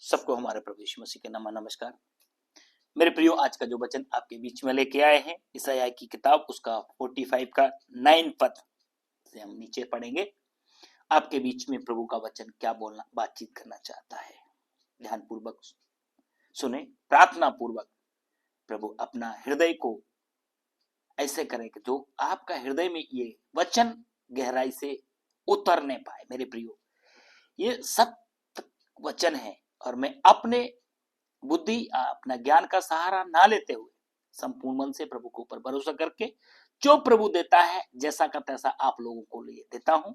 सबको हमारे प्रभु यीशु मसीह के नाम में नमस्कार। मेरे प्रियो, आज का जो वचन आपके बीच में लेके आए हैं यशायाह की किताब उसका 45 का 9 पद से हम नीचे पढ़ेंगे। आपके बीच में प्रभु का वचन क्या बोलना बातचीत करना चाहता है। ध्यान पूर्वक सुने, प्रार्थना पूर्वक प्रभु अपना हृदय को ऐसे करे कि जो आपका हृदय में ये वचन गहराई से उतरने पाए। मेरे प्रियो, ये सत्य वचन है और मैं अपने बुद्धि अपना ज्ञान का सहारा ना लेते हुए संपूर्ण मन से प्रभु के ऊपर भरोसा करके जो प्रभु देता है जैसा का तैसा आप लोगों को लिए देता हूं।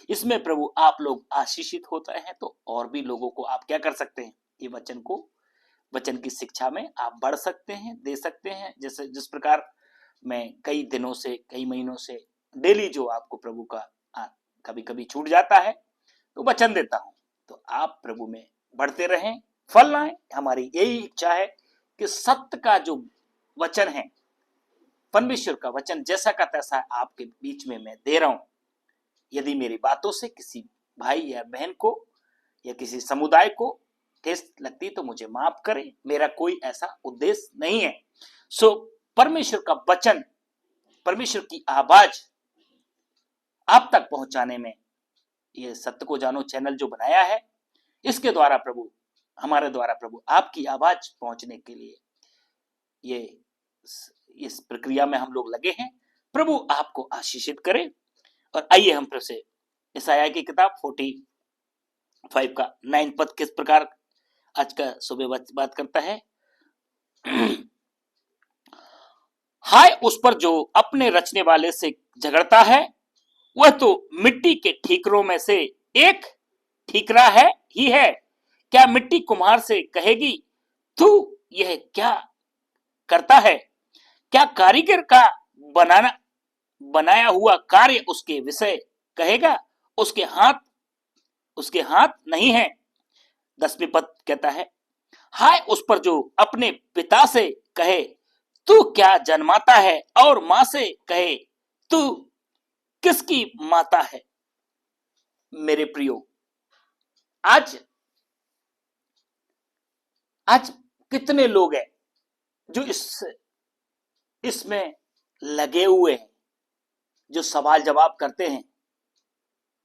इसमें प्रभु आप लोग आशीषित होते हैं तो और भी लोगों को आप क्या कर सकते हैं, ये वचन की शिक्षा में आप बढ़ सकते हैं, दे सकते हैं। जैसे जिस प्रकार मैं कई दिनों से कई महीनों से डेली जो आपको प्रभु का कभी कभी छूट जाता है तो वचन देता हूं, तो आप प्रभु में बढ़ते रहें, फल लाएं। हमारी यही इच्छा है कि सत्य का जो वचन है, परमेश्वर का वचन जैसा का तैसा आपके बीच में मैं दे रहा हूं। यदि मेरी बातों से किसी भाई या बहन को या किसी समुदाय को ठेस लगती तो मुझे माफ करें, मेरा कोई ऐसा उद्देश्य नहीं है। सो परमेश्वर का वचन, परमेश्वर की आवाज आप तक पहुंचाने में ये सत्य को जानो चैनल जो बनाया है, इसके द्वारा प्रभु, हमारे द्वारा प्रभु आपकी आवाज पहुंचने के लिए ये इस प्रक्रिया में हम लोग लगे हैं। प्रभु आपको आशीषित करे। और आइए हम फिर से यशायाह की किताब 45 का 9 पद किस प्रकार आज का सुबह बात करता है। हाय उस पर जो अपने रचने वाले से झगड़ता है, वह तो मिट्टी के ठीकरों में से एक ठीकरा है ही है। क्या मिट्टी कुम्हार से कहेगी तू यह क्या करता है? क्या कारीगर का बनाया हुआ कार्य उसके विषय कहेगा उसके हाथ नहीं है। 10वें पद कहता है, हाय उस पर जो अपने पिता से कहे तू क्या जन्माता है, और मां से कहे तू किसकी माता है। मेरे प्रियो, आज कितने लोग हैं जो इसमें लगे हुए हैं, जो सवाल जवाब करते हैं।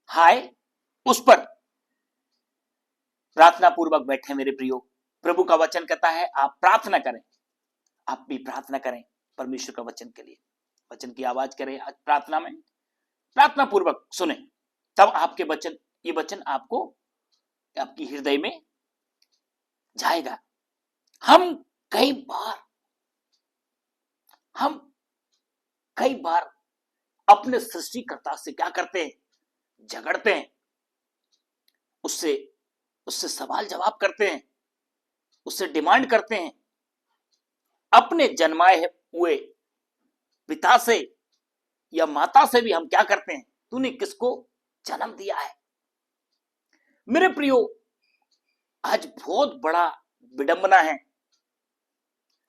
हाय उस पर प्रार्थना पूर्वक बैठे मेरे प्रियो। प्रभु का वचन कहता है आप प्रार्थना करें, आप भी प्रार्थना करें परमेश्वर का वचन के लिए, वचन की आवाज करें आज प्रार्थना में, प्रार्थना पूर्वक सुने, तब आपके वचन, ये वचन आपको आपकी हृदय में जाएगा। हम कई बार अपने सृष्टिकर्ता से क्या करते हैं, झगड़ते हैं, उससे सवाल जवाब करते हैं, उससे डिमांड करते हैं। अपने जन्माए हुए पिता से या माता से भी हम क्या करते हैं, तूने किसको जन्म दिया है। मेरे प्रियो, आज बहुत बड़ा विडंबना है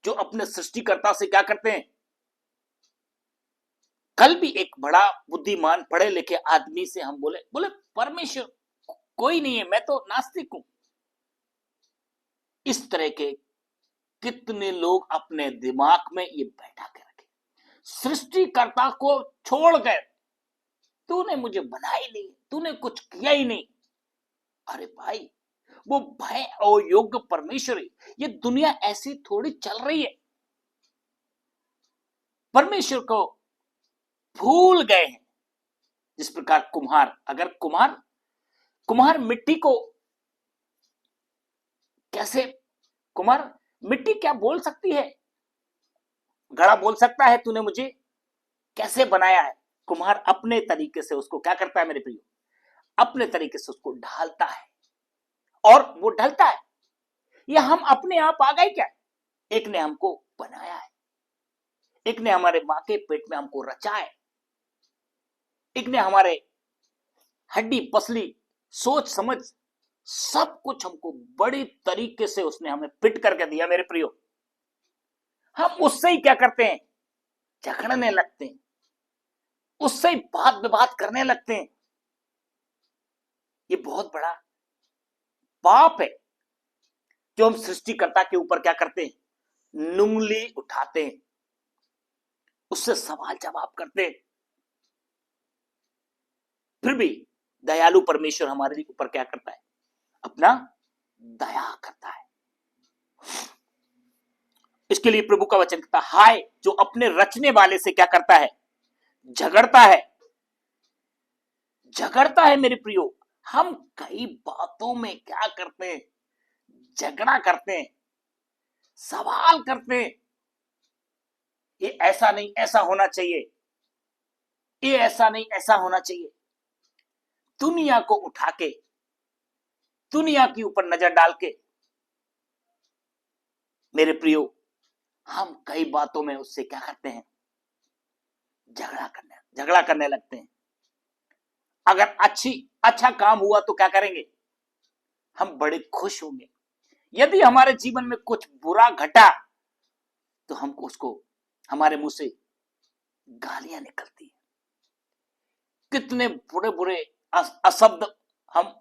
जो अपने सृष्टिकर्ता से क्या करते हैं। कल भी एक बड़ा बुद्धिमान पढ़े लिखे आदमी से हम बोले परमेश्वर कोई नहीं है, मैं तो नास्तिक हूं। इस तरह के कितने लोग अपने दिमाग में ये बैठा के रखे, सृष्टिकर्ता को छोड़ गए, तूने मुझे बना ही नहीं, तूने कुछ किया ही नहीं। अरे भाई, वो भय और योग्य परमेश्वर है। ये दुनिया ऐसी थोड़ी चल रही है। परमेश्वर को भूल गए हैं। जिस प्रकार अगर कुम्हार मिट्टी को कैसे, कुम्हार मिट्टी क्या बोल सकती है, घड़ा बोल सकता है तूने मुझे कैसे बनाया है। कुम्हार अपने तरीके से उसको क्या करता है मेरे प्रियो, अपने तरीके से उसको ढालता है और वो ढलता है। या हम अपने आप आ गए क्या? एक ने हमको बनाया है, एक ने हमारे मां के पेट में हमको रचा है, एक ने हमारे हड्डी पसली सोच समझ सब कुछ हमको बड़ी तरीके से उसने हमें फिट करके दिया। मेरे प्रियो, हम उससे ही क्या करते हैं, झगड़ने लगते हैं, उससे ही बात विवाद करने लगते हैं। ये बहुत बड़ा पाप है। जो हम सृष्टिकर्ता के ऊपर क्या करते हैं, नुंगली उठाते हैं, उससे सवाल जवाब करते हैं, फिर भी दयालु परमेश्वर हमारे ऊपर क्या करता है, अपना दया करता है। इसके लिए प्रभु का वचन कहता है, हाय जो अपने रचने वाले से क्या करता है, झगड़ता है। झगड़ता है मेरे प्रियो। हम कई बातों में क्या करते हैं, झगड़ा करते हैं, सवाल करते हैं, ये ऐसा नहीं ऐसा होना चाहिए, ये ऐसा नहीं ऐसा होना चाहिए। दुनिया को उठा के, दुनिया के ऊपर नजर डाल के मेरे प्रियो, हम कई बातों में उससे क्या करते हैं, झगड़ा करने लगते हैं। अगर अच्छा काम हुआ तो क्या करेंगे, हम बड़े खुश होंगे। यदि हमारे जीवन में कुछ बुरा घटा तो हमको उसको, हमारे मुंह से गालियां निकलती है, कितने बुरे बुरे अशब्द हम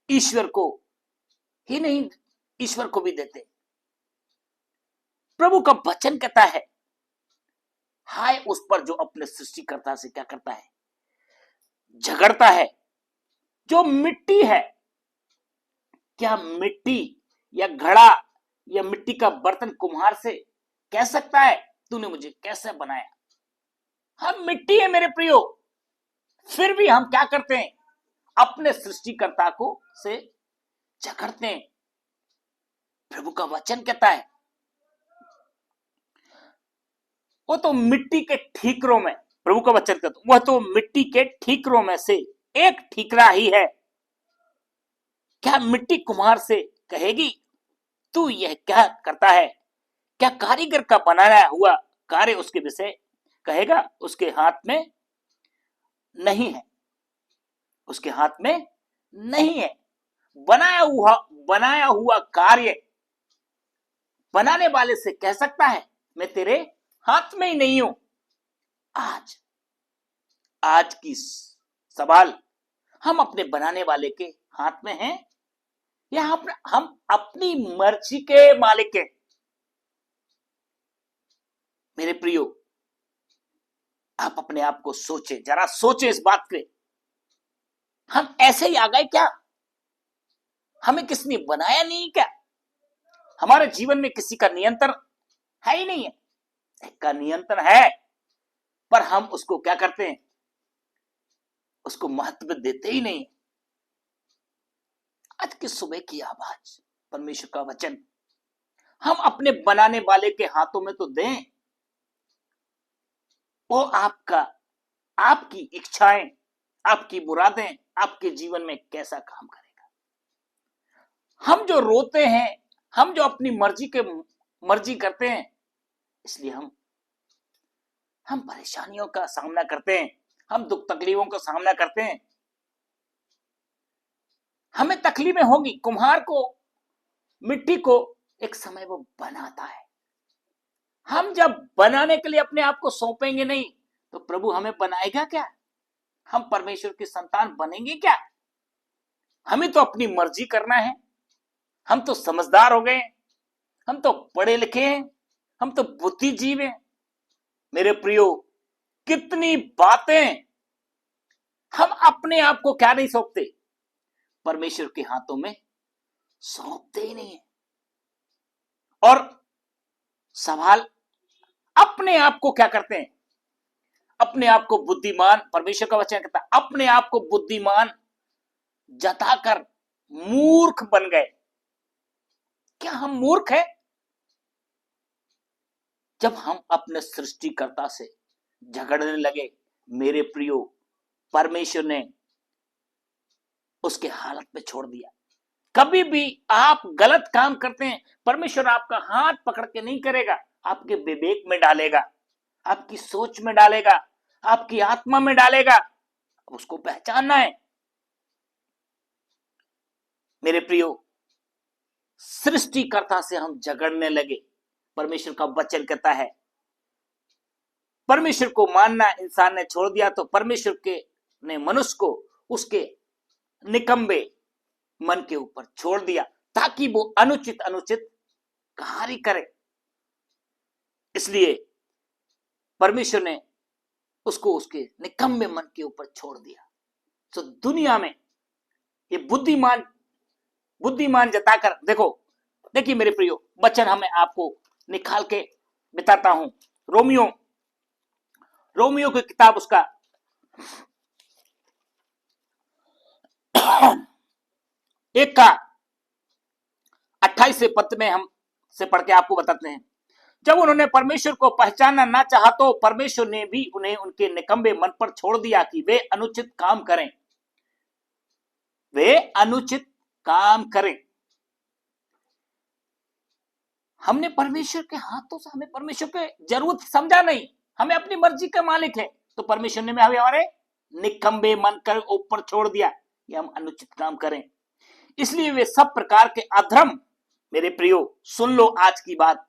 ईश्वर को ही नहीं, ईश्वर को भी देते। प्रभु का वचन कहता है, हाय उस पर जो अपने सृष्टिकर्ता से क्या करता है, झगड़ता है। जो मिट्टी है, क्या मिट्टी या घड़ा या मिट्टी का बर्तन कुम्हार से कह सकता है तूने मुझे कैसे बनाया? हम मिट्टी है मेरे प्रियो, फिर भी हम क्या करते हैं, अपने सृष्टिकर्ता को से झगड़ते हैं। प्रभु का वचन कहता है, वो तो मिट्टी के ठीकरों में, प्रभु का वचन कहता है, वह तो मिट्टी के ठीकरों में से एक ठीकरा ही है। क्या मिट्टी कुम्हार से कहेगी तू यह क्या करता है? क्या कारीगर का बनाया हुआ कार्य उसके विषय कहेगा उसके हाथ में नहीं है, उसके हाथ में नहीं है। बनाया हुआ कार्य बनाने वाले से कह सकता है मैं तेरे हाथ में ही नहीं हूं। आज की सवाल, हम अपने बनाने वाले के हाथ में हैं या हम अपनी मर्जी के मालिक हैं? मेरे प्रियो, आप अपने आप को सोचे, जरा सोचे इस बात पे। हम ऐसे ही आ गए क्या? हमें किसने बनाया नहीं क्या? हमारे जीवन में किसी का नियंत्रण है ही नहीं है? एक का नियंत्रण है, पर हम उसको क्या करते हैं, उसको महत्व देते ही नहीं। आज की सुबह की आवाज, परमेश्वर का वचन, हम अपने बनाने वाले के हाथों में तो दें। वो आपकी इच्छाएं, आपकी मुरादें आपके जीवन में कैसा काम करेगा? हम जो रोते हैं, हम जो अपनी मर्जी करते हैं, इसलिए हम परेशानियों का सामना करते हैं, हम दुख तकलीफों का सामना करते हैं। हमें तकलीफें होंगी। कुम्हार को, मिट्टी को एक समय वो बनाता है। हम जब बनाने के लिए अपने आप को सौंपेंगे नहीं तो प्रभु हमें बनाएगा क्या? हम परमेश्वर की संतान बनेंगे क्या? हमें तो अपनी मर्जी करना है। हम तो समझदार हो गए, हम तो पढ़े लिखे हैं, हम तो बुद्धिजीवी हैं। मेरे प्रियो, कितनी बातें हम अपने आप को क्या नहीं सौंपते, परमेश्वर के हाथों में सौंपते ही नहीं है। और सवाल, अपने आप को क्या करते हैं, अपने आप को बुद्धिमान, परमेश्वर का वचन कहता है, अपने आप को बुद्धिमान जताकर मूर्ख बन गए। क्या हम मूर्ख हैं? जब हम अपने सृष्टिकर्ता से झगड़ने लगे, मेरे प्रियो, परमेश्वर ने उसके हालत में छोड़ दिया। कभी भी आप गलत काम करते हैं, परमेश्वर आपका हाथ पकड़ के नहीं करेगा, आपके विवेक में डालेगा, आपकी सोच में डालेगा, आपकी आत्मा में डालेगा। उसको पहचानना है। मेरे प्रियो, सृष्टिकर्ता से हम झगड़ने लगे। परमेश्वर का वचन कहता है, परमेश्वर को मानना इंसान ने छोड़ दिया तो परमेश्वर के ने मनुष्य को उसके निकम्बे मन के ऊपर छोड़ दिया। ताकि वो अनुचित अनुचित कार्य करे। इसलिए परमेश्वर ने उसको उसके निकम्मे मन के ऊपर छोड़ दिया। तो दुनिया में ये बुद्धिमान बुद्धिमान जताकर देखो, देखिए मेरे प्रियो, वचन हमें आपको निकाल के बताता हूं। रोमियो रोमियो की किताब उसका 1 का 28 पद में हम से पढ़ के आपको बताते हैं। जब उन्होंने परमेश्वर को पहचानना ना चाहा तो परमेश्वर ने भी उन्हें उनके निकम्मे मन पर छोड़ दिया कि वे अनुचित काम करें। वे अनुचित काम करें। हमने परमेश्वर के हाथों से, हमें परमेश्वर के जरूरत समझा नहीं, हमें अपनी मर्जी का मालिक है, तो परमेश्वर ने हमें हमारे निकम्मे मन कर ऊपर छोड़ दिया कि हम अनुचित काम करें। इसलिए वे सब प्रकार के अधर्म, मेरे प्रियो सुन लो आज की बात,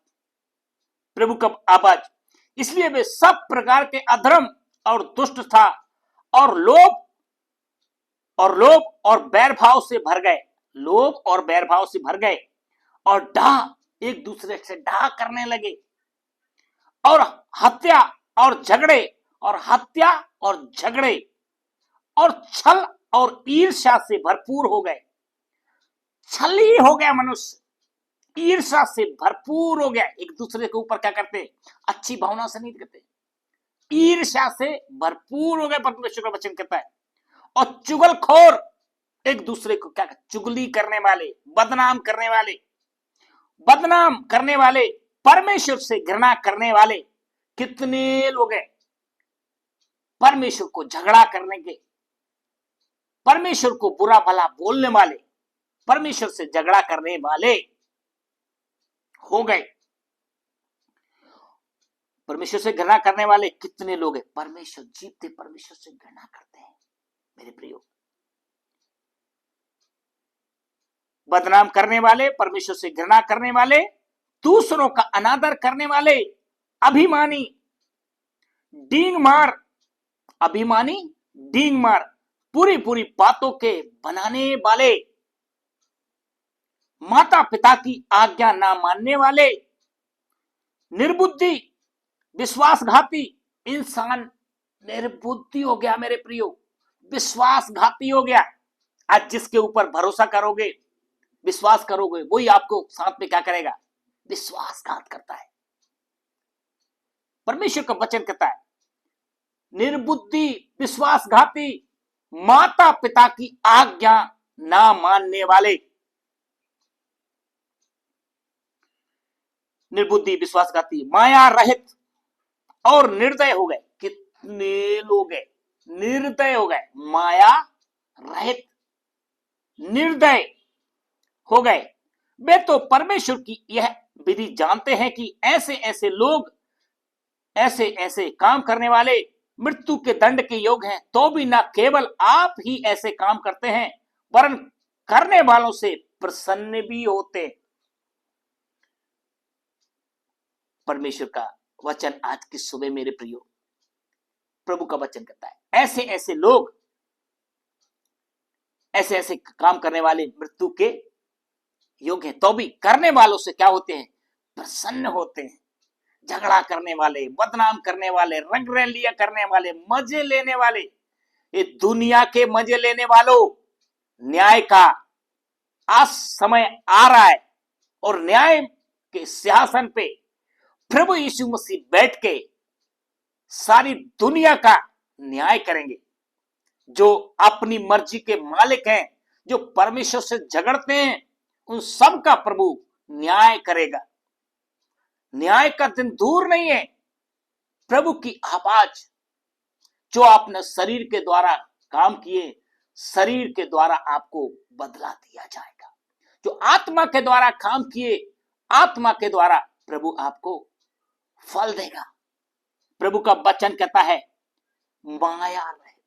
प्रभु का आवाज, इसलिए वे सब प्रकार के अधर्म और दुष्ट था और लोभ और बैरभाव से भर गए। लोभ और बैरभाव से भर गए और डाह, एक दूसरे से डाह करने लगे और हत्या और झगड़े और छल और ईर्ष्या से भरपूर हो गए। छली हो गया मनुष्य, ईर्ष्या से भरपूर हो गया। एक दूसरे के ऊपर क्या करते, अच्छी भावना से नहीं करते, ईर्ष्या से भरपूर हो गए, परमेश्वर का वचन कहता है। और चुगलखोर, एक दूसरे को क्या, चुगली करने वाले, बदनाम करने वाले, परमेश्वर से घृणा करने वाले कितने लोग हैं। परमेश्वर को झगड़ा करने के, परमेश्वर को बुरा भला बोलने वाले, परमेश्वर से झगड़ा करने वाले हो गए। परमेश्वर से घृणा करने वाले कितने लोग हैं। परमेश्वर जीते परमेश्वर से घृणा करते हैं मेरे प्रियो। बदनाम करने वाले, परमेश्वर से घृणा करने वाले, दूसरों का अनादर करने वाले, अभिमानी, डींग मार, पूरी पूरी बातों के बनाने वाले, माता पिता की आज्ञा ना मानने वाले, निर्बुद्धि, विश्वासघाती। इंसान निर्बुद्धि हो गया मेरे प्रियो, विश्वासघाती हो गया। आज जिसके ऊपर भरोसा करोगे, विश्वास करोगे, वही आपको साथ में क्या करेगा, विश्वासघात करता है। परमेश्वर का वचन कहता है, निर्बुद्धि, विश्वासघाती, माता पिता की आज्ञा ना मानने वाले, निर्बुद्धि, विश्वासघाती, माया रहित और निर्दय हो गए। कितने लोग हैं निर्दय हो गए, माया रहित, निर्दय हो गए। वे तो परमेश्वर की यह विधि जानते हैं कि ऐसे ऐसे काम करने वाले मृत्यु के दंड के योग्य हैं, तो भी न केवल आप ही ऐसे काम करते हैं वरन करने वालों से प्रसन्न भी होते। परमेश्वर का वचन आज की सुबह मेरे प्रियो, प्रभु का वचन कहता है, ऐसे ऐसे लोग, ऐसे ऐसे काम करने वाले मृत्यु के योग्य हैं, तो भी करने वालों से क्या होते हैं, प्रसन्न होते हैं। झगड़ा करने वाले, बदनाम करने वाले, रंग रैलियां करने वाले, मजे लेने वाले, ये दुनिया के मजे लेने वालों, न्याय का आज समय आ रहा है और न्याय के सिंहासन पे प्रभु यीशु मसीह बैठ के सारी दुनिया का न्याय करेंगे। जो अपनी मर्जी के मालिक हैं, जो परमेश्वर से झगड़ते हैं, उन सब का प्रभु न्याय करेगा। न्याय का दिन दूर नहीं है। प्रभु की आवाज, जो आपने शरीर के द्वारा काम किए, शरीर के द्वारा आपको बदला दिया जाएगा। जो आत्मा के द्वारा काम किए, आत्मा के द्वारा प्रभु आपको फल देगा। प्रभु का वचन कहता है, माया रहित,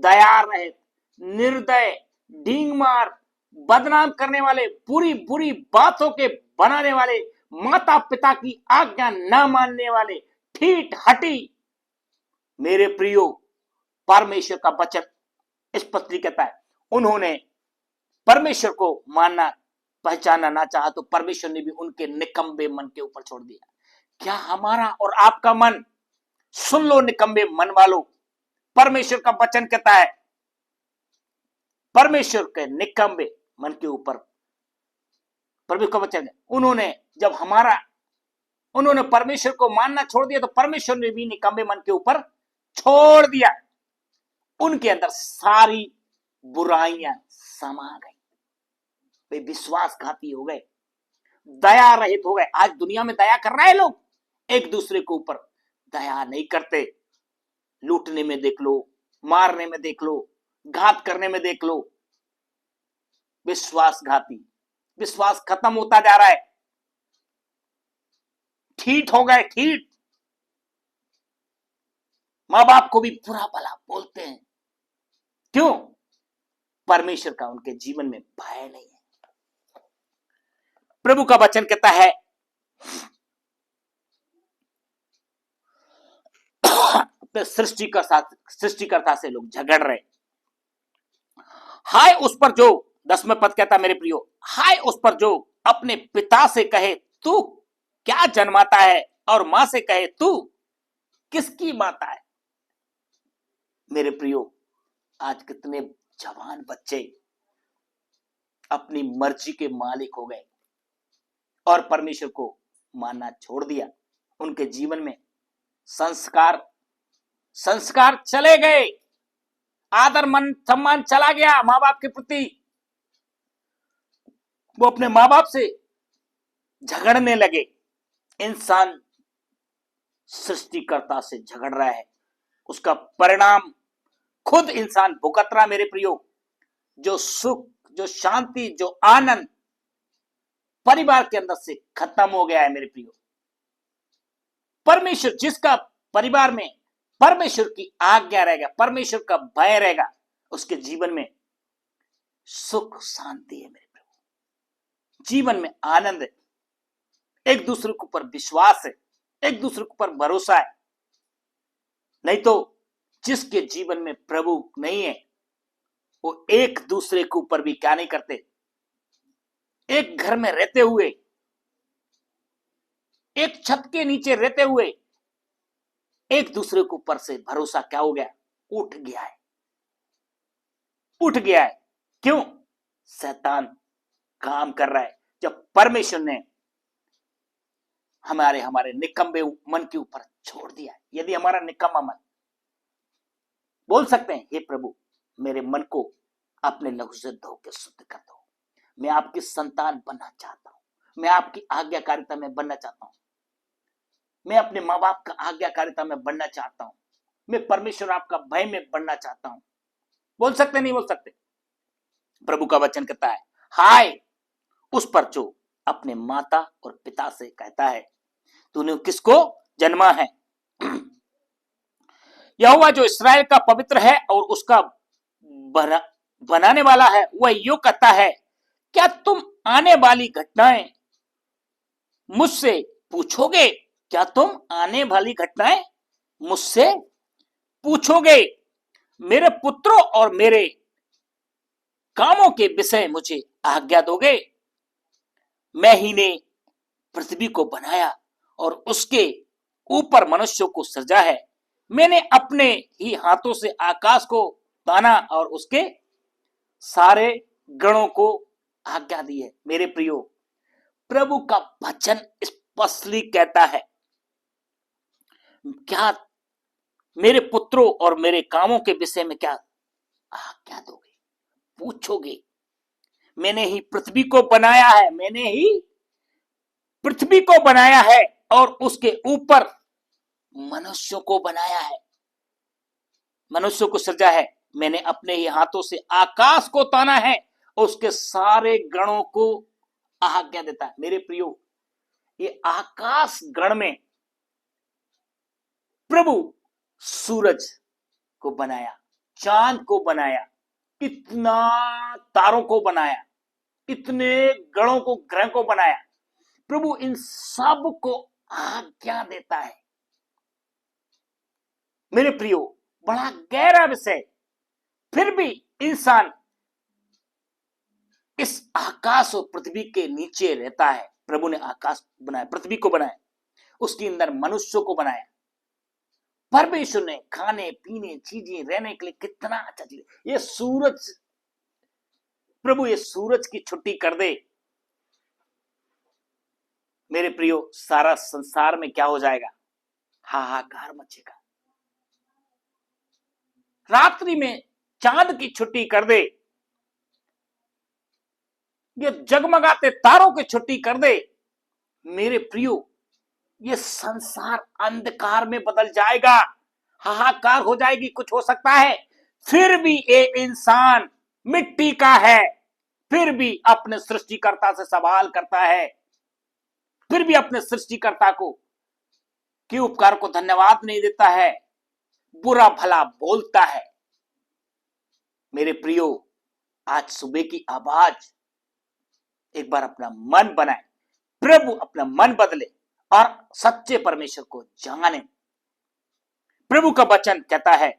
दया रहित, निर्दय, डींग मार, बदनाम करने वाले, पूरी बुरी बातों के बनाने वाले, माता पिता की आज्ञा न मानने वाले, ठीठ हटी, मेरे प्रियो, परमेश्वर का वचन इस पत्री कहता है, उन्होंने परमेश्वर को मानना पहचाना ना चाहा तो परमेश्वर ने भी उनके निकम्बे मन के ऊपर छोड़ दिया। क्या हमारा और आपका मन, सुन लो निकम्बे मन वालों, परमेश्वर का वचन कहता है परमेश्वर के निकम्बे मन के ऊपर, परमेश्वर का वचन है, उन्होंने परमेश्वर को मानना छोड़ दिया तो परमेश्वर ने भी निकम्बे मन के ऊपर छोड़ दिया। उनके अंदर सारी बुराइयां समा गई, वे विश्वासघाती हो गए, दया रहित हो गए। आज दुनिया में दया कर रहे हैं लोग, एक दूसरे के ऊपर दया नहीं करते। लूटने में देख लो, मारने में देख लो, घात करने में देख लो, विश्वासघाती। विश्वास खत्म होता जा रहा है, ठीक हो गए, ठीक। मां बाप को भी बुरा भला बोलते हैं, क्यों? परमेश्वर का उनके जीवन में भय नहीं है। प्रभु का वचन कहता है सृष्टिकर्ता से लोग झगड़ रहे। हाय उस पर जो, 10वें पद कहता मेरे प्रियो, हाय उस पर जो अपने पिता से कहे तू क्या जन्माता है, और मां से कहे तू किसकी माता है। मेरे प्रियो, आज कितने जवान बच्चे अपनी मर्जी के मालिक हो गए और परमेश्वर को मानना छोड़ दिया। उनके जीवन में संस्कार चले गए, आदर मन सम्मान चला गया मां बाप के प्रति। वो अपने मां बाप से झगड़ने लगे। इंसान सृष्टिकर्ता से झगड़ रहा है, उसका परिणाम खुद इंसान भुगत रहा। मेरे प्रियो, जो सुख, जो शांति, जो आनंद परिवार के अंदर से खत्म हो गया है मेरे प्रियो। परमेश्वर, जिसका परिवार में परमेश्वर की आज्ञा रहेगा, परमेश्वर का भय रहेगा, उसके जीवन में सुख शांति है मेरे प्रभु, जीवन में आनंद है, एक दूसरे के ऊपर विश्वास है, एक दूसरे के ऊपर भरोसा है। नहीं तो जिसके जीवन में प्रभु नहीं है, वो एक दूसरे के ऊपर भी क्या नहीं करते। एक घर में रहते हुए, एक छत के नीचे रहते हुए, एक दूसरे के ऊपर से भरोसा क्या हो गया, उठ गया है, उठ गया है। क्यों? शैतान काम कर रहा है। जब परमेश्वर ने हमारे निकम्बे मन के ऊपर छोड़ दिया, यदि हमारा निकम्मा मन बोल सकते हैं, हे प्रभु मेरे मन को अपने लहू से धो के शुद्ध कर दो, मैं आपकी संतान बनना चाहता हूं, मैं आपकी आज्ञाकारिता में बनना चाहता हूं, मैं अपने माँ बाप का आज्ञाकारिता में बनना चाहता हूं, मैं परमेश्वर आपका भय में बनना चाहता हूं। बोल सकते नहीं बोल सकते? प्रभु का वचन कहता है हाय उस पर जो अपने माता और पिता से कहता है तूने किसको जन्मा है। यहोवा जो इस्राएल का पवित्र है और उसका बनाने वाला है, वह यूं कहता है, क्या तुम आने वाली घटनाएं मुझसे पूछोगे? क्या तुम आने वाली घटनाएं मुझसे पूछोगे? मेरे पुत्रों और मेरे कामों के विषय मुझे आज्ञा दोगे? मैं ही ने पृथ्वी को बनाया और उसके ऊपर मनुष्यों को सृजा है। मैंने अपने ही हाथों से आकाश को ताना और उसके सारे गणों को आज्ञा दी है। मेरे प्रियो, प्रभु का वचन स्पष्टली कहता है, क्या मेरे पुत्रों और मेरे कामों के विषय में क्या आज्ञा दोगे, पूछोगे? मैंने ही पृथ्वी को बनाया है, मैंने ही पृथ्वी को बनाया है और उसके ऊपर मनुष्यों को बनाया है, मनुष्यों को सृजा है। मैंने अपने ही हाथों से आकाश को ताना है और उसके सारे गणों को आज्ञा देता है। मेरे प्रियो, ये आकाश गण में प्रभु सूरज को बनाया, चांद को बनाया, इतना तारों को बनाया, इतने गणों को, ग्रह को बनाया। प्रभु इन सब को आज्ञा देता है। मेरे प्रियो, बड़ा गहरा विषय, फिर भी इंसान इस आकाश और पृथ्वी के नीचे रहता है। प्रभु ने आकाश बनाया, पृथ्वी को बनाया, उसके अंदर मनुष्यों को बनाया। परमेश्वर ने खाने पीने चीजें रहने के लिए कितना अच्छा चीज, ये सूरज, प्रभु ये सूरज की छुट्टी कर दे, मेरे प्रियो सारा संसार में क्या हो जाएगा, हाहाकार मचेगा। रात्रि में चांद की छुट्टी कर दे, ये जगमगाते तारों की छुट्टी कर दे, मेरे प्रियो ये संसार अंधकार में बदल जाएगा, हाहाकार हो जाएगी। कुछ हो सकता है, फिर भी ये इंसान मिट्टी का है, फिर भी अपने सृष्टिकर्ता से सवाल करता है, फिर भी अपने सृष्टिकर्ता को के उपकार को धन्यवाद नहीं देता है, बुरा भला बोलता है। मेरे प्रियो आज सुबह की आवाज, एक बार अपना मन बनाए, प्रभु अपना मन बदले और सच्चे परमेश्वर को जाने। प्रभु का वचन कहता है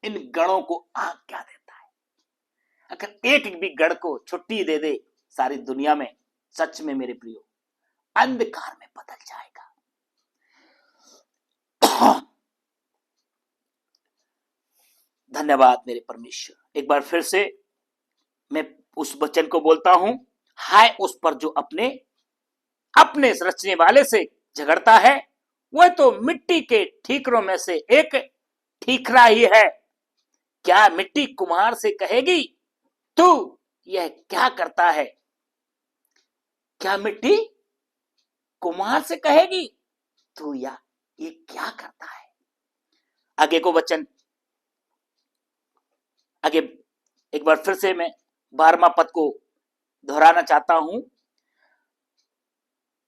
इन गणों को आज्ञा देता है, अगर एक भी गण को छुट्टी दे दे सारी दुनिया में, सच में मेरे प्रियो अंधकार में बदल जाएगा। धन्यवाद मेरे परमेश्वर। एक बार फिर से मैं उस वचन को बोलता हूं, हाय उस पर जो अपने रचने वाले से झगड़ता है, वह तो मिट्टी के ठीकरों में से एक ठीकरा ही है। क्या मिट्टी कुम्हार से कहेगी तू यह क्या करता है? क्या मिट्टी कुम्हार से कहेगी तू या ये क्या करता है? आगे को वचन, आगे एक बार फिर से मैं 12वां पद को दोहराना चाहता हूं।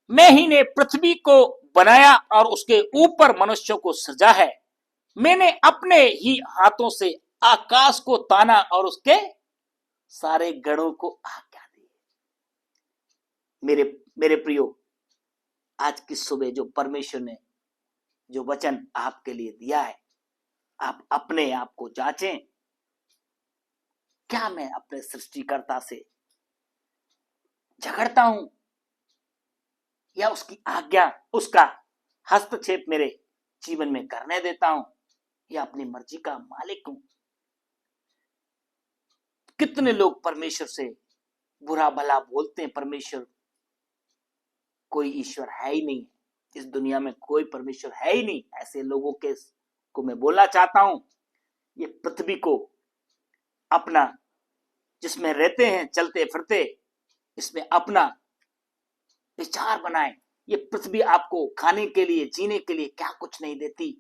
मैं ही ने पृथ्वी को बनाया और उसके ऊपर मनुष्यों को सृजा है। मैंने अपने ही हाथों से आकाश को ताना और उसके सारे गणों को आज्ञा दी। मेरे प्रियो, आज की सुबह जो परमेश्वर ने जो वचन आपके लिए दिया है, आप अपने आप को जांचें, क्या मैं अपने सृष्टिकर्ता से झगड़ता हूं या उसकी आज्ञा, उसका हस्तक्षेप मेरे जीवन में करने देता हूं या अपनी मर्जी का मालिक हूं? कितने लोग परमेश्वर से बुरा भला बोलते हैं। परमेश्वर, कोई ईश्वर है ही नहीं, इस दुनिया में कोई परमेश्वर है ही नहीं। ऐसे लोगों के को मैं बोलना चाहता हूं, ये पृथ्वी को अपना, जिसमें रहते हैं चलते फिरते, इसमें अपना विचार बनाएं। ये पृथ्वी आपको खाने के लिए, जीने के लिए क्या कुछ नहीं देती।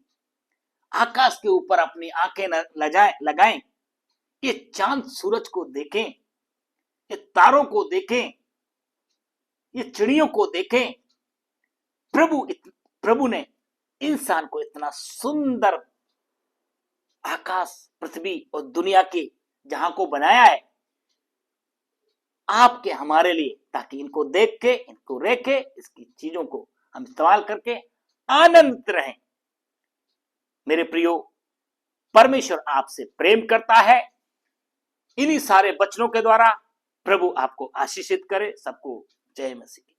आकाश के ऊपर अपनी आंखें लगाएं, ये चांद सूरज को देखें, ये तारों को देखें, ये चिड़ियों को देखें। प्रभु ने इंसान को इतना सुंदर आकाश, पृथ्वी और दुनिया के जहां को बनाया है आपके हमारे लिए, ताकि इनको देख के, इनको रेखे, इसकी चीजों को हम इस्तेमाल करके आनंदित रहें। मेरे प्रियो, परमेश्वर आपसे प्रेम करता है। इन्हीं सारे वचनों के द्वारा प्रभु आपको आशीषित करे। सबको जय मसीह।